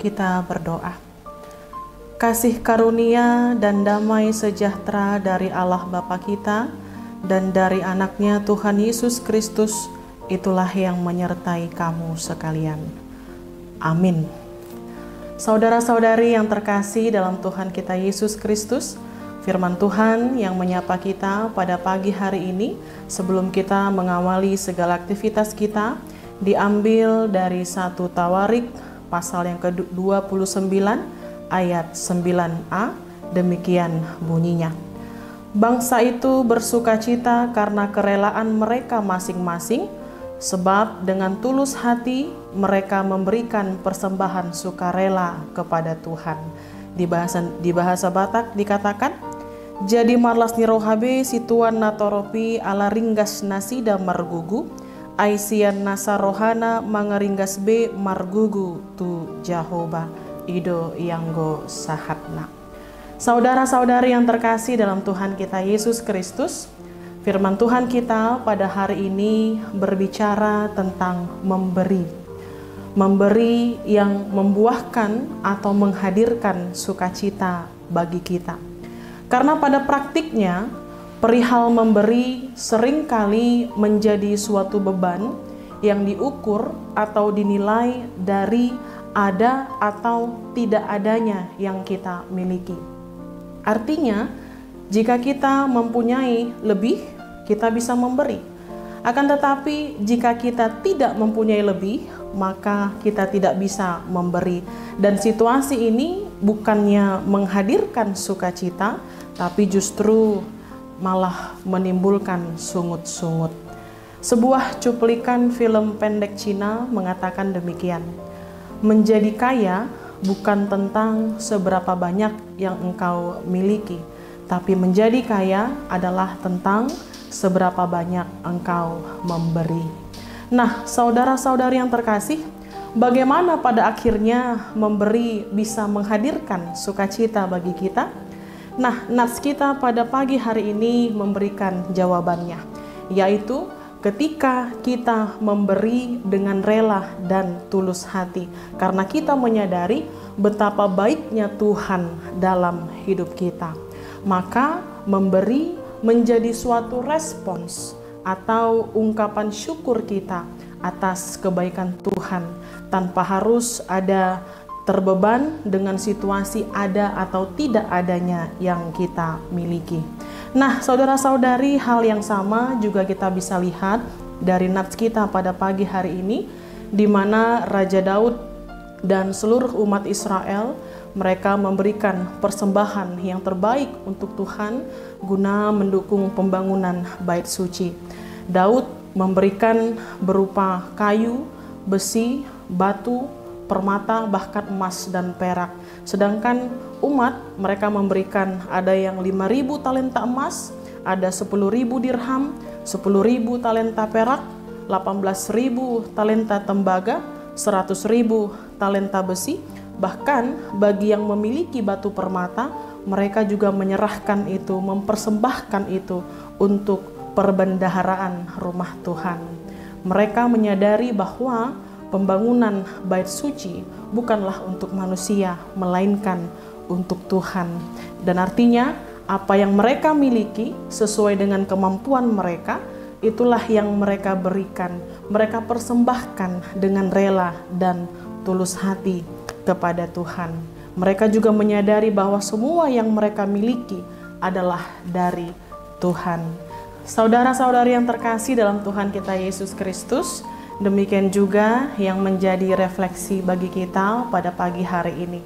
Kita berdoa. Kasih karunia dan damai sejahtera dari Allah Bapa kita dan dari anaknya Tuhan Yesus Kristus, itulah yang menyertai kamu sekalian. Amin. Saudara-saudari yang terkasih dalam Tuhan kita Yesus Kristus, firman Tuhan yang menyapa kita pada pagi hari ini sebelum kita mengawali segala aktivitas kita diambil dari 1 Tawarik pasal yang ke-29 ayat 9a, demikian bunyinya. Bangsa itu bersukacita karena kerelaan mereka masing-masing, sebab dengan tulus hati mereka memberikan persembahan sukarela kepada Tuhan. Di bahasa Batak dikatakan, jadi marlas ni rohabe situan natoropi ala ringgas nasida margugu, aisian nasa rohana mangaringgas be margugu tu Jahoba ido yanggo sahatna. Saudara-saudari yang terkasih dalam Tuhan kita Yesus Kristus, firman Tuhan kita pada hari ini berbicara tentang memberi. Memberi yang membuahkan atau menghadirkan sukacita bagi kita. Karena pada praktiknya, perihal memberi seringkali menjadi suatu beban yang diukur atau dinilai dari ada atau tidak adanya yang kita miliki. Artinya, jika kita mempunyai lebih, kita bisa memberi. Akan tetapi, jika kita tidak mempunyai lebih, maka kita tidak bisa memberi. Dan situasi ini bukannya menghadirkan sukacita, tapi justru malah menimbulkan sungut-sungut. Sebuah cuplikan film pendek Cina mengatakan demikian. Menjadi kaya bukan tentang seberapa banyak yang engkau miliki, tapi menjadi kaya adalah tentang seberapa banyak engkau memberi. Nah, saudara-saudari yang terkasih, bagaimana pada akhirnya memberi bisa menghadirkan sukacita bagi kita? Nah, nats kita pada pagi hari ini memberikan jawabannya, yaitu ketika kita memberi dengan rela dan tulus hati, karena kita menyadari betapa baiknya Tuhan dalam hidup kita. Maka memberi menjadi suatu respons atau ungkapan syukur kita atas kebaikan Tuhan, tanpa harus ada terbeban dengan situasi ada atau tidak adanya yang kita miliki. Nah, saudara-saudari, hal yang sama juga kita bisa lihat dari nats kita pada pagi hari ini, di mana Raja Daud dan seluruh umat Israel, mereka memberikan persembahan yang terbaik untuk Tuhan guna mendukung pembangunan bait suci. Daud memberikan berupa kayu, besi, batu, permata, bahkan emas dan perak. Sedangkan umat mereka memberikan ada yang 5.000 talenta emas, ada 10.000 dirham, 10.000 talenta perak, 18.000 talenta tembaga, 100.000 talenta besi. Bahkan bagi yang memiliki batu permata, mereka juga menyerahkan itu, mempersembahkan itu untuk perbendaharaan rumah Tuhan. Mereka menyadari bahwa pembangunan bait suci bukanlah untuk manusia, melainkan untuk Tuhan. Dan artinya, apa yang mereka miliki sesuai dengan kemampuan mereka, itulah yang mereka berikan. Mereka persembahkan dengan rela dan tulus hati kepada Tuhan. Mereka juga menyadari bahwa semua yang mereka miliki adalah dari Tuhan. Saudara-saudari yang terkasih dalam Tuhan kita Yesus Kristus, demikian juga yang menjadi refleksi bagi kita pada pagi hari ini.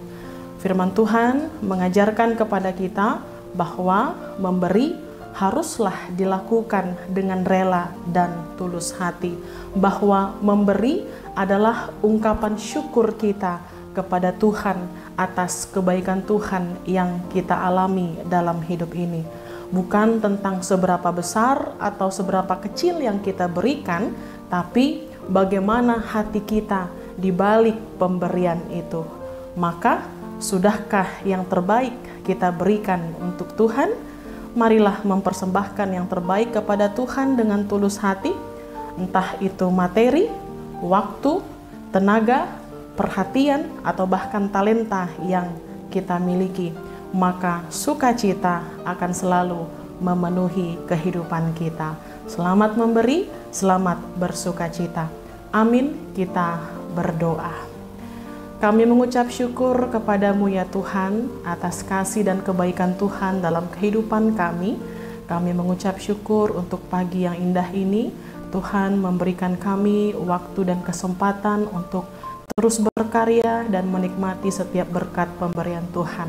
Firman Tuhan mengajarkan kepada kita bahwa memberi haruslah dilakukan dengan rela dan tulus hati. Bahwa memberi adalah ungkapan syukur kita kepada Tuhan atas kebaikan Tuhan yang kita alami dalam hidup ini. Bukan tentang seberapa besar atau seberapa kecil yang kita berikan, tapi bagaimana hati kita di balik pemberian itu. Maka, sudahkah yang terbaik kita berikan untuk Tuhan? Marilah mempersembahkan yang terbaik kepada Tuhan dengan tulus hati, entah itu materi, waktu, tenaga, perhatian atau bahkan talenta yang kita miliki, maka sukacita akan selalu memenuhi kehidupan kita. Selamat memberi, selamat bersukacita. Amin, kita berdoa. Kami mengucap syukur kepadamu ya Tuhan atas kasih dan kebaikan Tuhan dalam kehidupan kami. Kami mengucap syukur untuk pagi yang indah ini. Tuhan memberikan kami waktu dan kesempatan untuk terus berkarya dan menikmati setiap berkat pemberian Tuhan.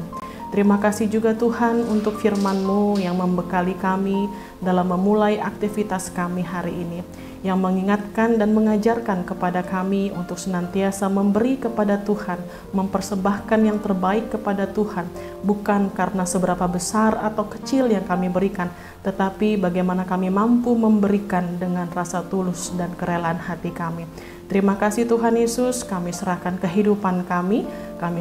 Terima kasih juga Tuhan untuk firman-Mu yang membekali kami dalam memulai aktivitas kami hari ini, yang mengingatkan dan mengajarkan kepada kami untuk senantiasa memberi kepada Tuhan, mempersembahkan yang terbaik kepada Tuhan, bukan karena seberapa besar atau kecil yang kami berikan, tetapi bagaimana kami mampu memberikan dengan rasa tulus dan kerelaan hati kami. Terima kasih Tuhan Yesus, kami serahkan kehidupan kami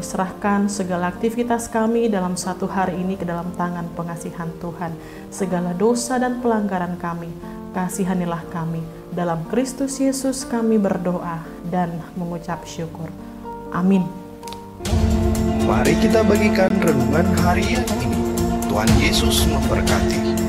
serahkan segala aktivitas kami dalam satu hari ini ke dalam tangan pengasihan Tuhan. Segala dosa dan pelanggaran kami, kasihanilah kami. Dalam Kristus Yesus kami berdoa dan mengucap syukur. Amin. Mari kita bagikan renungan harian ini. Tuhan Yesus memberkati.